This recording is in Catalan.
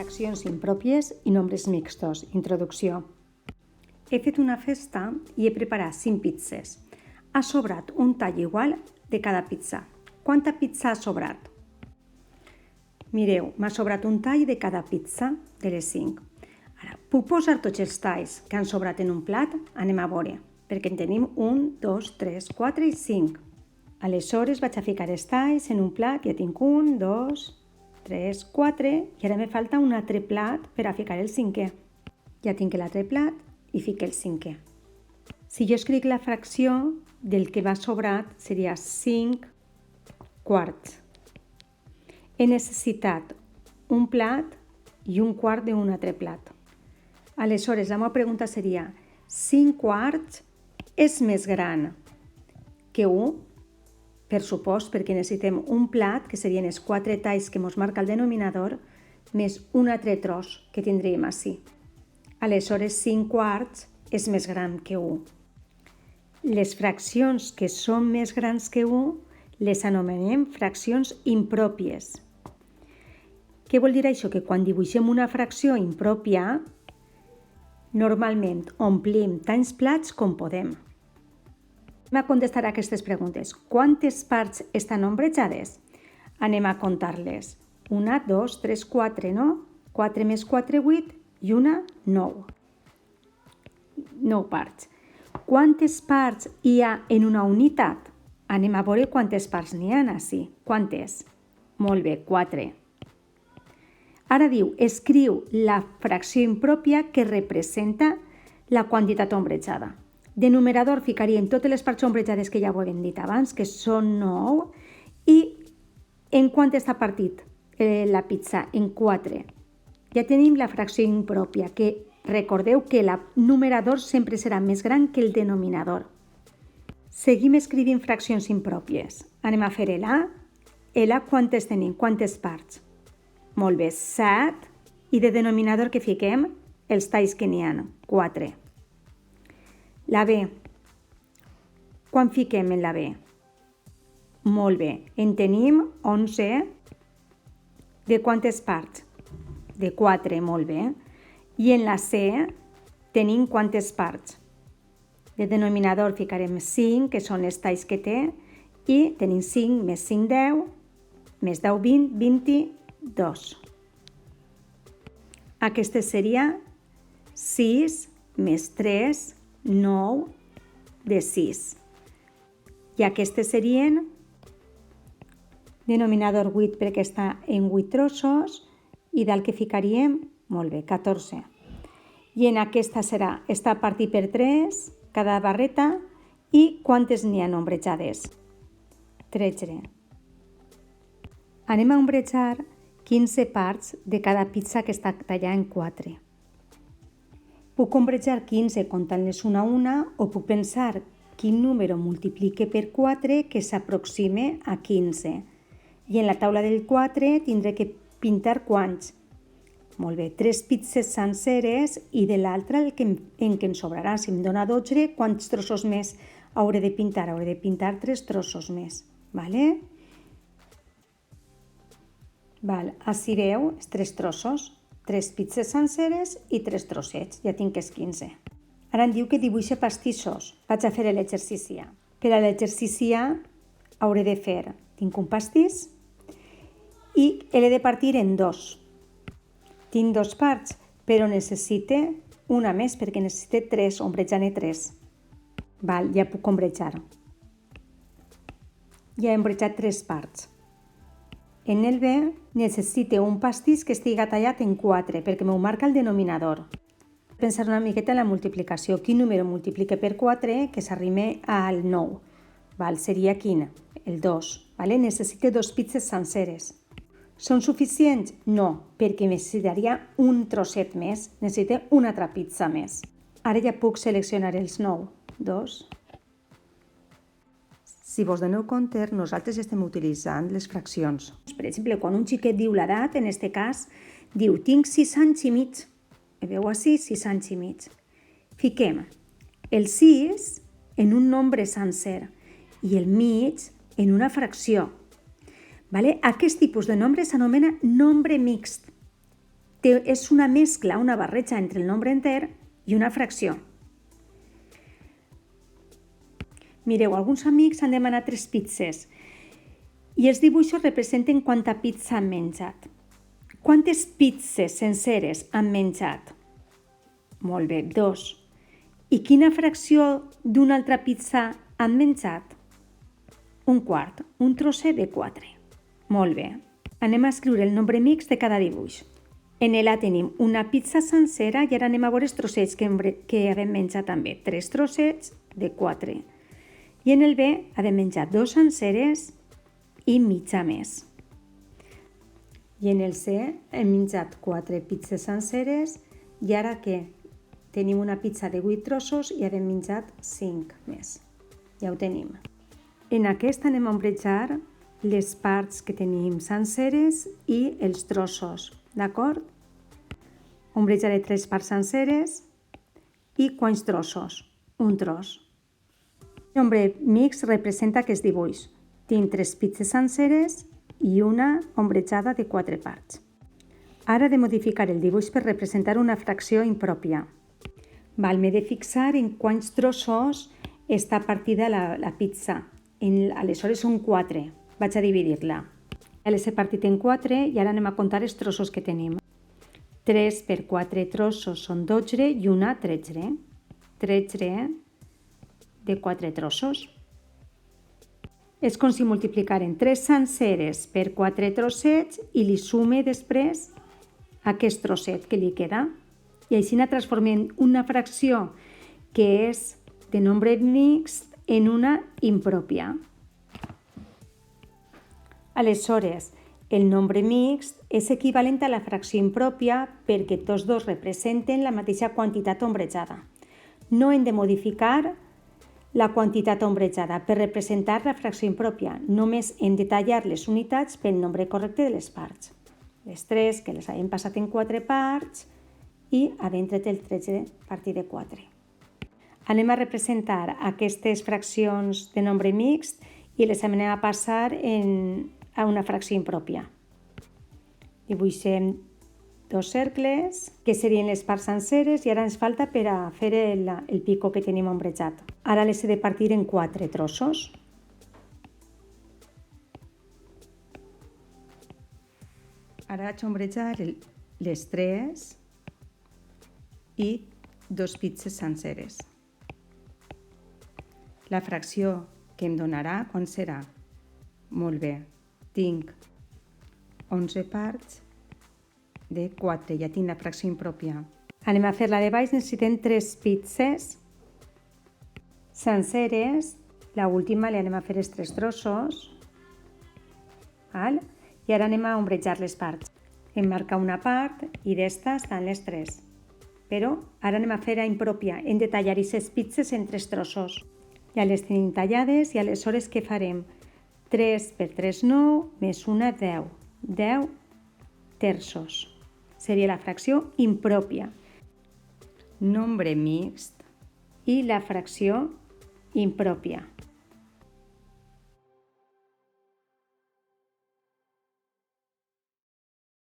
Fraccions impròpies i nombres mixtos. Introducció. He fet una festa i he preparat 5 pizzas. Ha sobrat un tall igual de cada pizza. Quanta pizza ha sobrat? Mireu, m'ha sobrat un tall de cada pizza de les 5. Ara, puc posar tots els talls que han sobrat en un plat? Anem a veure, perquè en tenim 1, 2, 3, 4 i 5. Aleshores vaig a ficar els talls en un plat, ja tinc 1, 2, 3, 4 i ara me falta un altre plat per a ficar el 5è. Ja tinc l'altre plat i fico el 5è. Si jo escric la fracció del que va sobrat seria 5 quarts. He necessitat un plat i un quart d'un altre plat. Aleshores, la meva pregunta seria 5 quarts és més gran que 1? Per supost, perquè necessitem un plat, que serien els 4 talls que ens marca el denominador, més un altre tros que tindríem ací. Aleshores, 5 quarts és més gran que 1. Les fraccions que són més grans que 1 les anomenem fraccions impròpies. Què vol dir això? Que quan dibuixem una fracció impròpia, normalment omplim tants plats com podem. Anem a contestar aquestes preguntes. Quantes parts estan ombrejades? Anem a comptar-les. 1, 2, 3, 4, no? 4 més 4, 8 i una, 9. 9 parts. Quantes parts hi ha en una unitat? Anem a veure quantes parts n'hi ha ací. Quantes? Molt bé, 4. Ara diu, escriu la fracció impròpia que representa la quantitat ombrejada. De numerador ficaríem totes les parts ombrejades que ja ho hem dit abans, que són 9, i en quant està partit la pizza? En 4. Ja tenim la fracció impròpia, que recordeu que el numerador sempre serà més gran que el denominador. Seguim escrivint fraccions impròpies. Anem a fer l'A. L'A quantes tenim? Quantes parts? Molt bé, 7. I de denominador que fiquem? Els talls que n'hi ha, 4. La B. Quan fiquem en la B? Molt bé, en tenim 11. De quantes parts? De 4, molt bé. I en la C tenim quantes parts? De denominador ficarem 5, que són els talls que té, i tenim 5 més 5, 10, més 10, 20, 22. Aquesta seria 6 més 3, 9 de 6. I aquestes serien denominador 8 perquè està en 8 trossos i dalt que ficaríem, molt bé, 14. I en aquesta està partit per 3, cada barreta, i quantes n'hi ha ombrejades? 13. Anem a ombrejar 15 parts de cada pizza que està tallada en 4. Puc ombrejar 15 comptant-les una a una o puc pensar quin número multiplique per 4 que s'aproxime a 15. I en la taula del 4 tindré que pintar quants? Molt bé, 3 pizzas senceres i de l'altra en què em sobrarà. Si em dona 12, quants trossos més hauré de pintar? Hauré de pintar 3 trossos més. Vale? Ací veu els 3 trossos. 3 pizzas senceres i 3 trossets. Ja tinc els 15. Ara em diu que dibuixa pastissos. Vaig a fer l'exercici A. Per a l'exercici A hauré de fer, tinc un pastís i l'he de partir en 2. Tinc 2 parts, però necessite una més perquè necessite 3, ombrejant-ne 3. Ja puc ombrejar. Ja he ombrejat 3 parts. En el B necessite un pastís que estigui tallat en 4 perquè m'ho marca el denominador. Pensar una miqueta en la multiplicació. Quin número multiplica per 4 que s'arrime al 9? Seria quin? El 2. Necessite 2 pizzas senceres. Són suficients? No, perquè necessitaria un trosset més. Necessite una altra pizza més. Ara ja puc seleccionar els 9. 2. Si vos doneu compte, nosaltres estem utilitzant les fraccions. Per exemple, quan un xiquet diu l'edat, en aquest cas, diu, tinc 6 anys i mig. Veu ací, 6 anys i mig. Fiquem el 6 en un nombre sencer i el mig en una fracció. Aquest tipus de nombre s'anomena nombre mixt. és una mescla, una barreja entre el nombre enter i una fracció. Mireu, alguns amics han demanat 3 pizzas i els dibuixos representen quanta pizza han menjat. Quantes pizzas senceres han menjat? Molt bé, 2. I quina fracció d'una altra pizza han menjat? Un quart, un trosset de 4. Molt bé. Anem a escriure el nombre mixt de cada dibuix. En el A tenim una pizza sencera i ara anem a veure els trossets que havem menjat també. 3 trossets de 4. I en el B havem menjat 2 senceres i mitja més. I en el C hem menjat 4 pizzas senceres i ara què? Tenim una pizza de 8 trossos i havem menjat 5 més. Ja ho tenim. En aquest anem a ombrejar les parts que tenim senceres i els trossos, d'acord? Ombrejaré 3 parts senceres i quants trossos? Un tros. El nombre mixt representa aquest dibuix. Tinc 3 pizzas senceres i una ombrejada de 4 parts. Ara he de modificar el dibuix per representar una fracció impròpia. M'he de fixar en quants trossos està partida la pizza. Aleshores són 4. Vaig a dividir-la. Ja les he partit en 4 i ara anem a comptar els trossos que tenim. 3 per 4 trossos són 12 i una 13. 13 de 4 trossos. És com si multiplicaren 3 senceres per 4 trossets i li sume després aquest trosset que li queda. I així transformem una fracció que és de nombre mixt en una impròpia. Aleshores, el nombre mixt és equivalent a la fracció impròpia perquè tots dos representen la mateixa quantitat ombrejada. No hem de modificar la quantitat ombrejada per representar la fracció impròpia. Només hem de tallar les unitats pel nombre correcte de les parts. Les 3 que les hem passat en 4 parts i havent tret el 13 partit de 4. Anem a representar aquestes fraccions de nombre mixt i les anem a passar a una fracció impròpia. Dibuixem 2 cercles, que serien les parts senceres, i ara ens falta per a fer el picó que tenim ombrejat. Ara les he de partir en 4 trossos. Ara vaig ombrejar les 3 i 2 pizzas senceres. La fracció que em donarà, quan serà? Molt bé, tinc 11 parts de 4, ja tinc la fracció impròpia. Anem a fer la de baix, necessitem 3 pizzas senceres. L'última li anem a fer els 3 trossos. I ara anem a ombrejar les parts. Em marca una part i d'esta estan les 3. Però ara anem a fer a impròpia. Hem de tallar aquestes pizzas en 3 trossos. Ja les tenim tallades i aleshores què farem? 3 per 3, 9, més una, 10. 10 terços. Seria la fracció impròpia. Nombre mixt i la fracció impròpia.